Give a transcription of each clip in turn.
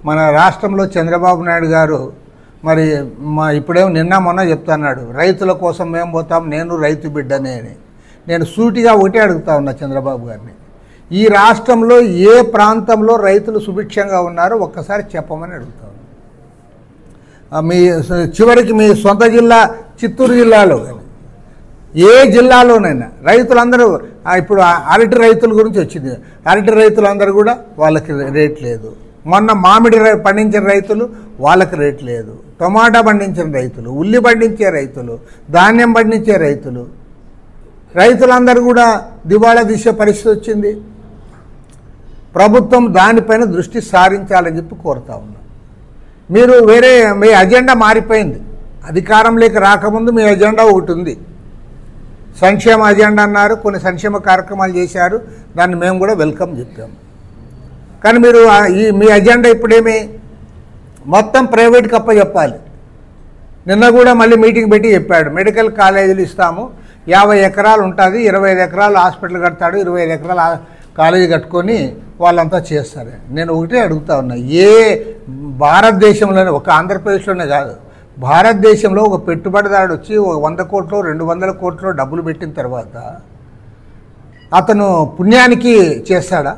మన రాష్ట్రంలో చంద్రబాబు నాయుడు గారు మరి ఇప్పుడేమో నిన్న మొన్న చెప్తున్నాడు, రైతుల కోసం మేము పోతాం, నేను రైతు బిడ్డనే అని. నేను సూటిగా ఒకటే అడుగుతా ఉన్నా చంద్రబాబు గారిని, ఈ రాష్ట్రంలో ఏ ప్రాంతంలో రైతులు సుభిక్షంగా ఉన్నారో ఒక్కసారి చెప్పమని అడుగుతా ఉన్నా. మీ చివరికి మీ సొంత జిల్లా చిత్తూరు జిల్లాలో కానీ ఏ జిల్లాలోనైనా రైతులందరూ ఇప్పుడు అరటి రైతుల గురించి వచ్చింది, అరటి రైతులందరూ కూడా వాళ్ళకి రేట్ లేదు. మొన్న మామిడి పండించిన రైతులు వాళ్ళకి రేట్ లేదు. టొమాటా పండించిన రైతులు, ఉల్లి పండించే రైతులు, ధాన్యం పండించే రైతులందరూ కూడా దివాళా తీసే పరిస్థితి వచ్చింది. ప్రభుత్వం దానిపైన దృష్టి సారించాలని చెప్పి కోరుతా ఉన్నాం. మీరు మీ అజెండా మారిపోయింది. అధికారంలోకి రాకముందు మీ అజెండా ఒకటి ఉంది, సంక్షేమ అజెండా అన్నారు, కొన్ని సంక్షేమ కార్యక్రమాలు చేశారు, దాన్ని మేము కూడా వెల్కమ్ చెప్పాము. కానీ మీరు మీ అజెండా ఇప్పుడేమి మొత్తం ప్రైవేట్కి అప్పచెప్పాలి. నిన్న కూడా మళ్ళీ మీటింగ్ పెట్టి చెప్పాడు, మెడికల్ కాలేజీలు ఇస్తాము, 50 ఎకరాలు ఉంటుంది, 25 ఎకరాలు హాస్పిటల్ కడతాడు, 25 ఎకరాల కాలేజీ కట్టుకొని వాళ్ళంతా చేస్తారు. నేను ఒకటే అడుగుతా ఉన్నా, ఏ భారతదేశంలోనే, ఒక ఆంధ్రప్రదేశ్లోనే కాదు, భారతదేశంలో ఒక పెట్టుబడిదారుడు వచ్చి 100 కోట్లు 200 కోట్లు డబ్బులు పెట్టిన తర్వాత అతను పుణ్యానికి చేస్తాడా?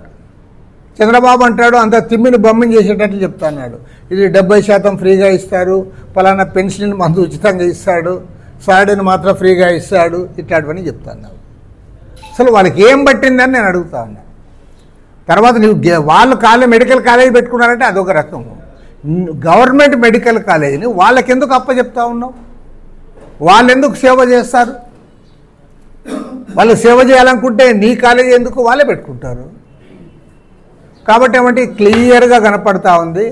చంద్రబాబు అంటాడు అంత తిమ్మిని బొమ్మని చేసేటట్లు చెప్తున్నాడు, ఇది 70% ఫ్రీగా ఇస్తారు, పలానా పెన్షన్ మందు ఉచితంగా ఇస్తాడు, సాడీని మాత్రం ఫ్రీగా ఇస్తాడు, ఇట్లాంటివన్నీ చెప్తున్నావు. అసలు వాళ్ళకి ఏం పట్టిందని నేను అడుగుతా ఉన్నా. తర్వాత వాళ్ళు మెడికల్ కాలేజీ పెట్టుకున్నారంటే అదొక రకం. గవర్నమెంట్ మెడికల్ కాలేజీని వాళ్ళకెందుకు అప్పచెప్తా ఉన్నావు? వాళ్ళు ఎందుకు సేవ చేస్తారు? వాళ్ళు సేవ చేయాలనుకుంటే నీ కాలేజీ ఎందుకు వాళ్ళే పెట్టుకుంటారు. కాబట్టి ఏమంటే క్లియర్గా కనపడతా ఉంది,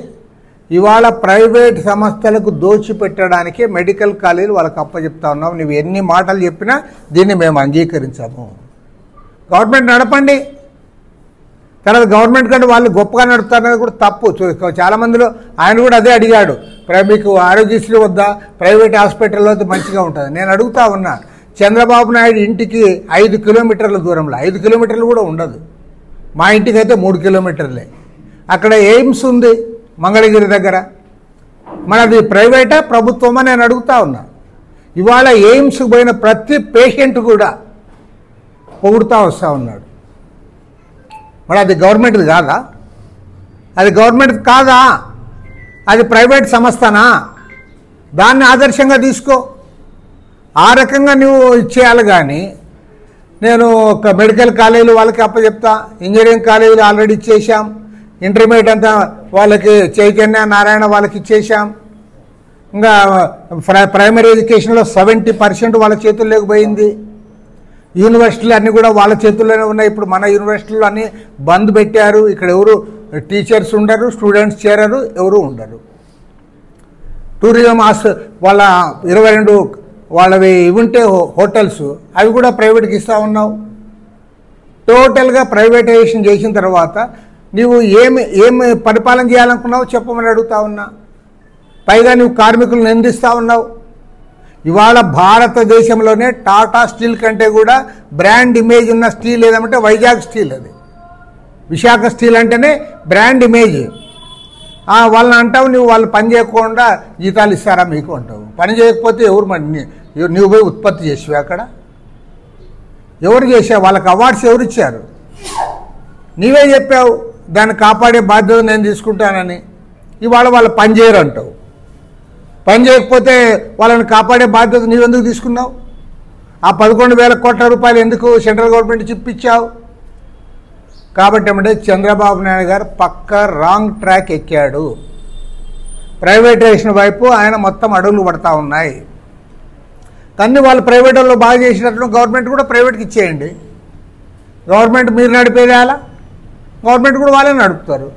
ఇవాళ ప్రైవేట్ సంస్థలకు దోచిపెట్టడానికే మెడికల్ కాలేజీలు వాళ్ళకి అప్పచెప్తా ఉన్నాం. నువ్వు ఎన్ని మాటలు చెప్పినా దీన్ని మేము అంగీకరించాము. గవర్నమెంట్ నడపండి, తర్వాత గవర్నమెంట్ కంటే వాళ్ళు గొప్పగా నడుపుతారనేది కూడా తప్పు. చాలామందిలో ఆయన కూడా అదే అడిగాడు, మీకు ఆరోగ్యశ్రీ వద్దా, ప్రైవేట్ హాస్పిటల్లో మంచిగా ఉంటుంది. నేను అడుగుతా ఉన్నా, చంద్రబాబు నాయుడు ఇంటికి 5 కిలోమీటర్ల దూరంలో, 5 కిలోమీటర్లు కూడా ఉండదు, మా ఇంటికి అయితే 3 కిలోమీటర్లే, అక్కడ ఎయిమ్స్ ఉంది మంగళగిరి దగ్గర. మనది ప్రైవేటా ప్రభుత్వమా నేను అడుగుతా ఉన్నా. ఇవాళ ఎయిమ్స్కి పోయిన ప్రతి పేషెంట్ కూడా పొగుడుతూ వస్తూ ఉన్నాడు. మరి అది గవర్నమెంట్ది కాదా? అది గవర్నమెంట్ కాదా? అది ప్రైవేట్ సంస్థనా? దాన్ని ఆదర్శంగా తీసుకో. ఆ రకంగా నువ్వు ఇచ్చేయాలి. కానీ నేను ఒక మెడికల్ కాలేజీలు వాళ్ళకి అప్పచెప్తా, ఇంజనీరింగ్ కాలేజీలు ఆల్రెడీ ఇచ్చేసాం, ఇంటర్మీడియట్ అంతా వాళ్ళకి చైతన్య నారాయణ వాళ్ళకి ఇచ్చేసాం, ఇంకా ప్రైమరీ ఎడ్యుకేషన్లో 70% వాళ్ళ చేతుల్లోకి పోయింది. యూనివర్సిటీలు అన్నీ కూడా వాళ్ళ చేతుల్లోనే ఉన్నాయి. ఇప్పుడు మన యూనివర్సిటీలు అన్నీ బంద్ పెట్టారు. ఇక్కడ ఎవరు టీచర్స్ ఉండరు, స్టూడెంట్స్ చేరరు, ఎవరు ఉండరు. టూరిజం వాళ్ళ 22 వాళ్ళవి ఇవుంటే హోటల్స్, అవి కూడా ప్రైవేట్కి ఇస్తూ ఉన్నావు. టోటల్గా ప్రైవేటైజేషన్ చేసిన తర్వాత నువ్వు ఏమి పరిపాలన చేయాలనుకున్నావు చెప్పమని అడుగుతా ఉన్నా. పైగా నువ్వు కార్మికులను నిందిస్తూ ఉన్నావు. ఇవాళ భారతదేశంలోనే టాటా స్టీల్ కంటే కూడా బ్రాండ్ ఇమేజ్ ఉన్న స్టీల్ ఏదంటే వైజాగ్ స్టీల్. అది విశాఖ స్టీల్ అంటేనే బ్రాండ్ ఇమేజ్. వాళ్ళని అంటావు నువ్వు, వాళ్ళు పని చేయకుండా జీతాలు ఇస్తారా మీకు అంటావు. పని చేయకపోతే ఎవరు నువ్వు పోయి ఉత్పత్తి చేసావు, అక్కడ ఎవరు చేసావు? వాళ్ళకి అవార్డ్స్ ఎవరు ఇచ్చారు? నీవే చెప్పావు దాన్ని కాపాడే బాధ్యత నేను తీసుకుంటానని. ఇవాళ వాళ్ళు పని చేయరు అంటావు. పని చేయకపోతే వాళ్ళని కాపాడే బాధ్యత నీవెందుకు తీసుకున్నావు? ఆ 11,000 కోట్ల రూపాయలు ఎందుకు సెంట్రల్ గవర్నమెంట్ చిప్పించావు? కాబట్టి ఏమంటే చంద్రబాబు నాయుడు గారు పక్క రాంగ్ ట్రాక్ ఎక్కాడు. ప్రైవేటైజేషన్ వైపు ఆయన మొత్తం అడుగులు పడతా ఉన్నాయి. కానీ వాళ్ళు ప్రైవేట్ వాళ్ళు బాగా చేసినట్లు గవర్నమెంట్ కూడా ప్రైవేట్కి ఇచ్చేయండి. గవర్నమెంట్ మీరు నడిపేదేలా, గవర్నమెంట్ కూడా వాళ్ళే నడుపుతారు.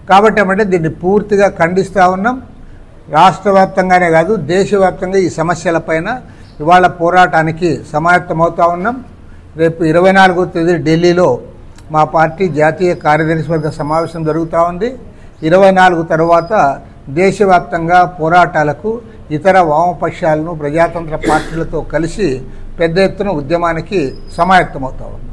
కాబట్టి ఏమంటే దీన్ని పూర్తిగా ఖండిస్తూ ఉన్నాం. రాష్ట్ర వ్యాప్తంగానే కాదు, దేశవ్యాప్తంగా ఈ సమస్యలపైన ఇవాళ పోరాటానికి సమాయత్తమవుతూ ఉన్నాం. రేపు 24వ తేదీ ఢిల్లీలో మా పార్టీ జాతీయ కార్యదర్శి వర్గ సమావేశం జరుగుతూ ఉంది. 24 తర్వాత దేశవ్యాప్తంగా పోరాటాలకు ఇతర వామపక్షాలను ప్రజాతంత్ర పార్టీలతో కలిసి పెద్ద ఎత్తున ఉద్యమానికి సమాయత్తమవుతా ఉన్నాం.